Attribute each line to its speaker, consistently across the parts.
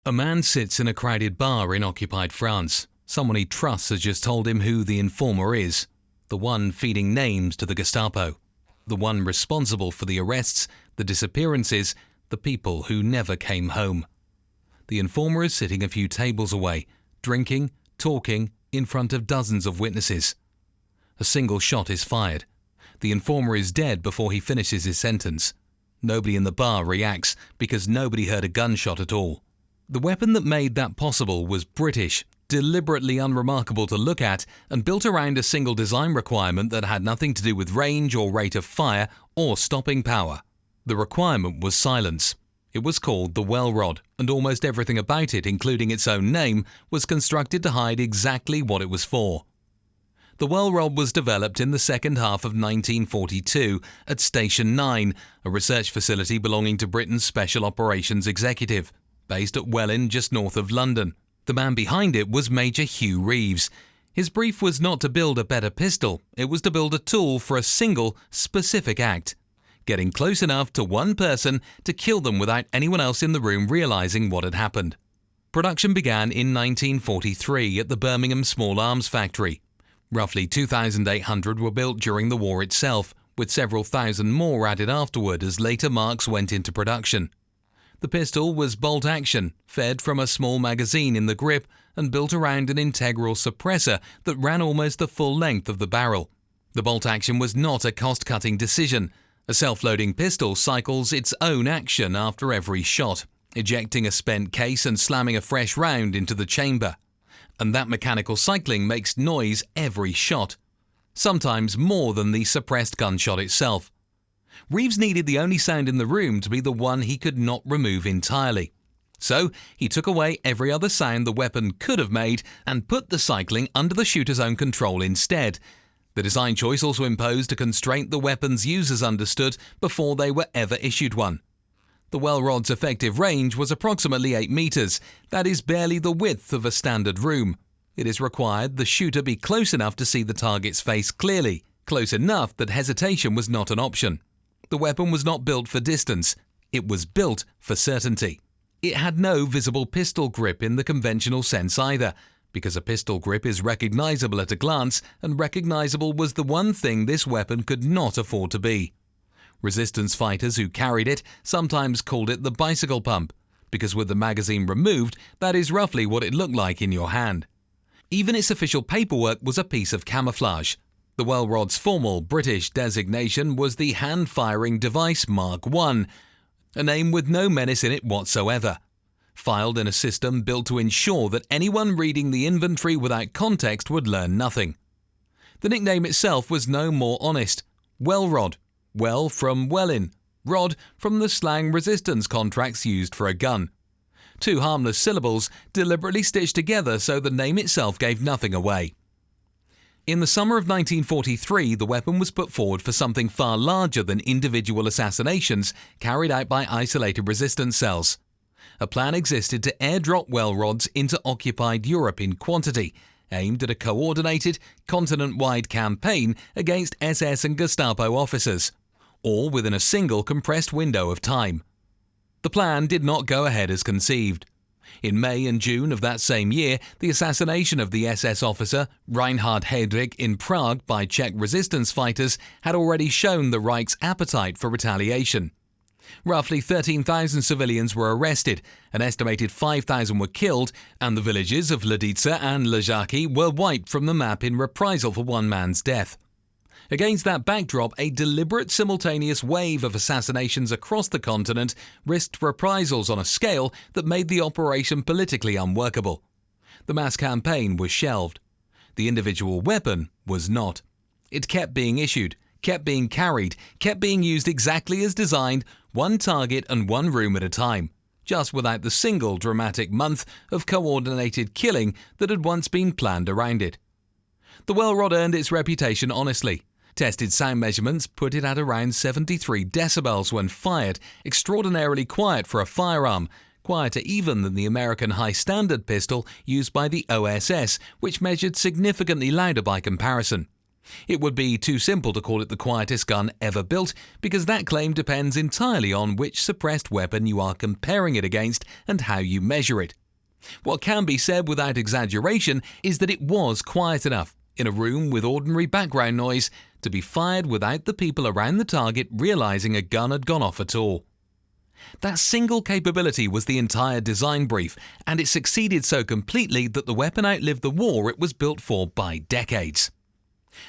Speaker 1: A man sits in a crowded bar in occupied France. Someone he trusts has just told him who the informer is, the one feeding names to the Gestapo, the one responsible for the arrests, the disappearances, the people who never came home. The informer is sitting a few tables away, drinking, talking, in front of dozens of witnesses. A single shot is fired. The informer is dead before he finishes his sentence. Nobody in the bar reacts because nobody heard a gunshot at all. The weapon that made that possible was British, deliberately unremarkable to look at, and built around a single design requirement that had nothing to do with range or rate of fire or stopping power. The requirement was silence. It was called the Welrod, and almost everything about it, including its own name, was constructed to hide exactly what it was for. The Welrod was developed in the second half of 1942 at Station 9, a research facility belonging to Britain's Special Operations Executive, based at Welwyn just north of London. The man behind it was Major Hugh Reeves. His brief was not to build a better pistol, it was to build a tool for a single, specific act. Getting close enough to one person to kill them without anyone else in the room realizing what had happened. Production began in 1943 at the Birmingham Small Arms factory. Roughly 2,800 were built during the war itself, with several thousand more added afterward as later marks went into production. The pistol was bolt action, fed from a small magazine in the grip and built around an integral suppressor that ran almost the full length of the barrel. The bolt action was not a cost-cutting decision. A self-loading pistol cycles its own action after every shot, ejecting a spent case and slamming a fresh round into the chamber. And that mechanical cycling makes noise every shot, sometimes more than the suppressed gunshot itself. Reeves needed the only sound in the room to be the one he could not remove entirely. So he took away every other sound the weapon could have made and put the cycling under the shooter's own control instead. The design choice also imposed a constraint the weapon's users understood before they were ever issued one. The Welrod's effective range was approximately 8 meters. That is barely the width of a standard room. It is required the shooter be close enough to see the target's face clearly, close enough that hesitation was not an option. The weapon was not built for distance. It was built for certainty. It had no visible pistol grip in the conventional sense either, because a pistol grip is recognizable at a glance, and recognizable was the one thing this weapon could not afford to be. Resistance fighters who carried it sometimes called it the bicycle pump, because with the magazine removed, that is roughly what it looked like in your hand. Even its official paperwork was a piece of camouflage. The Welrod's formal British designation was the Hand-Firing Device Mark I, a name with no menace in it whatsoever, filed in a system built to ensure that anyone reading the inventory without context would learn nothing. The nickname itself was no more honest. Welrod, well from Welwyn, rod from the slang resistance contracts used for a gun. Two harmless syllables deliberately stitched together so the name itself gave nothing away. In the summer of 1943, the weapon was put forward for something far larger than individual assassinations carried out by isolated resistance cells. A plan existed to airdrop Welrods into occupied Europe in quantity, aimed at a coordinated, continent-wide campaign against SS and Gestapo officers, all within a single compressed window of time. The plan did not go ahead as conceived. In May and June of that same year, the assassination of the SS officer Reinhard Heydrich in Prague by Czech resistance fighters had already shown the Reich's appetite for retaliation. Roughly 13,000 civilians were arrested, an estimated 5,000 were killed, and the villages of Lidice and Lezaky were wiped from the map in reprisal for one man's death. Against that backdrop, a deliberate simultaneous wave of assassinations across the continent risked reprisals on a scale that made the operation politically unworkable. The mass campaign was shelved. The individual weapon was not. It kept being issued, kept being carried, kept being used exactly as designed, one target and one room at a time, just without the single dramatic month of coordinated killing that had once been planned around it. The Welrod earned its reputation honestly. Tested sound measurements put it at around 73 decibels when fired, extraordinarily quiet for a firearm, quieter even than the American high-standard pistol used by the OSS, which measured significantly louder by comparison. It would be too simple to call it the quietest gun ever built, because that claim depends entirely on which suppressed weapon you are comparing it against and how you measure it. What can be said without exaggeration is that it was quiet enough, in a room with ordinary background noise, to be fired without the people around the target realizing a gun had gone off at all. That single capability was the entire design brief, and it succeeded so completely that the weapon outlived the war it was built for by decades.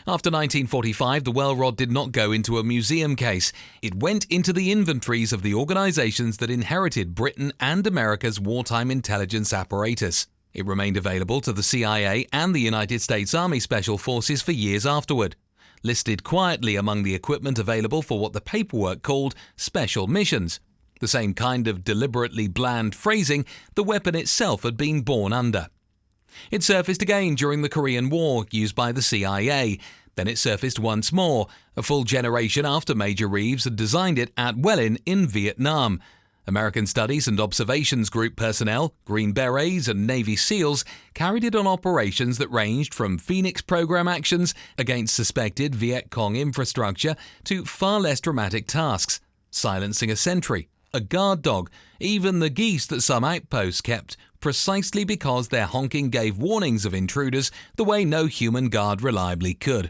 Speaker 1: After 1945, the Welrod did not go into a museum case. It went into the inventories of the organizations that inherited Britain and America's wartime intelligence apparatus. It remained available to the CIA and the United States Army Special Forces for years afterward, listed quietly among the equipment available for what the paperwork called special missions, the same kind of deliberately bland phrasing the weapon itself had been born under. It surfaced again during the Korean War, used by the CIA. Then it surfaced once more, a full generation after Major Reeves had designed it at Welwyn in Vietnam. American Studies and Observations Group personnel, Green Berets and Navy SEALs, carried it on operations that ranged from Phoenix program actions against suspected Viet Cong infrastructure to far less dramatic tasks, silencing a sentry, a guard dog, even the geese that some outposts kept, precisely because their honking gave warnings of intruders the way no human guard reliably could.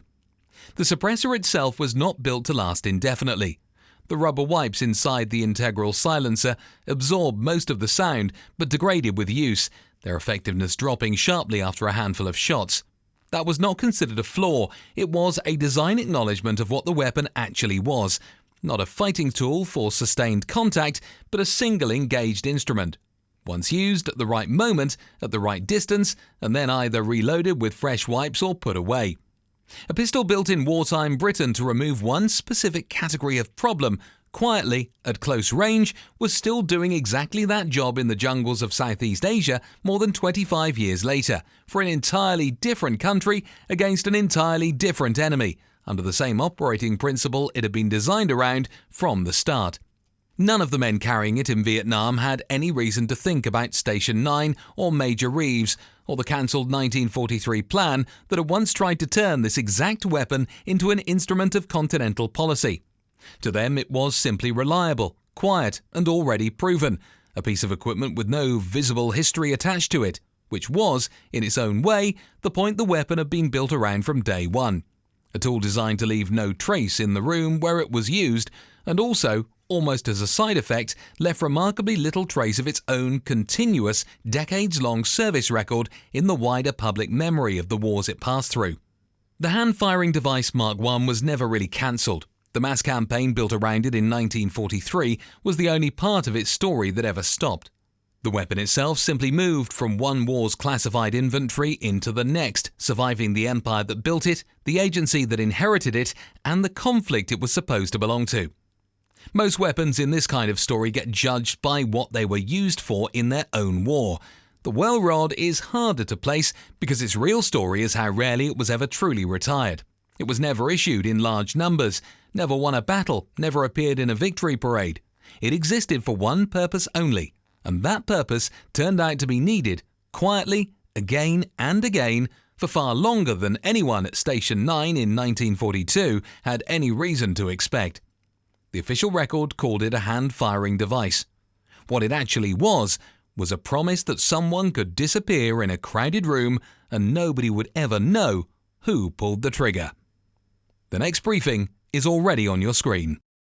Speaker 1: The suppressor itself was not built to last indefinitely. The rubber wipes inside the integral silencer absorbed most of the sound, but degraded with use, their effectiveness dropping sharply after a handful of shots. That was not considered a flaw. It was a design acknowledgement of what the weapon actually was. Not a fighting tool for sustained contact, but a single engaged instrument. Once used at the right moment, at the right distance, and then either reloaded with fresh wipes or put away. A pistol built in wartime Britain to remove one specific category of problem, quietly, at close range, was still doing exactly that job in the jungles of Southeast Asia more than 25 years later, for an entirely different country against an entirely different enemy, under the same operating principle it had been designed around from the start. None of the men carrying it in Vietnam had any reason to think about Station 9 or Major Reeves, or the cancelled 1943 plan that had once tried to turn this exact weapon into an instrument of continental policy. To them it was simply reliable, quiet, and already proven, a piece of equipment with no visible history attached to it, which was, in its own way, the point the weapon had been built around from day one. A tool designed to leave no trace in the room where it was used, and also, almost as a side effect, left remarkably little trace of its own continuous, decades-long service record in the wider public memory of the wars it passed through. The hand-firing device Mark I was never really cancelled. The mass campaign built around it in 1943 was the only part of its story that ever stopped. The weapon itself simply moved from one war's classified inventory into the next, surviving the empire that built it, the agency that inherited it, and the conflict it was supposed to belong to. Most weapons in this kind of story get judged by what they were used for in their own war. The Welrod is harder to place because its real story is how rarely it was ever truly retired. It was never issued in large numbers, never won a battle, never appeared in a victory parade. It existed for one purpose only, and that purpose turned out to be needed, quietly, again and again, for far longer than anyone at Station 9 in 1942 had any reason to expect. The official record called it a hand-firing device. What it actually was a promise that someone could disappear in a crowded room and nobody would ever know who pulled the trigger. The next briefing is already on your screen.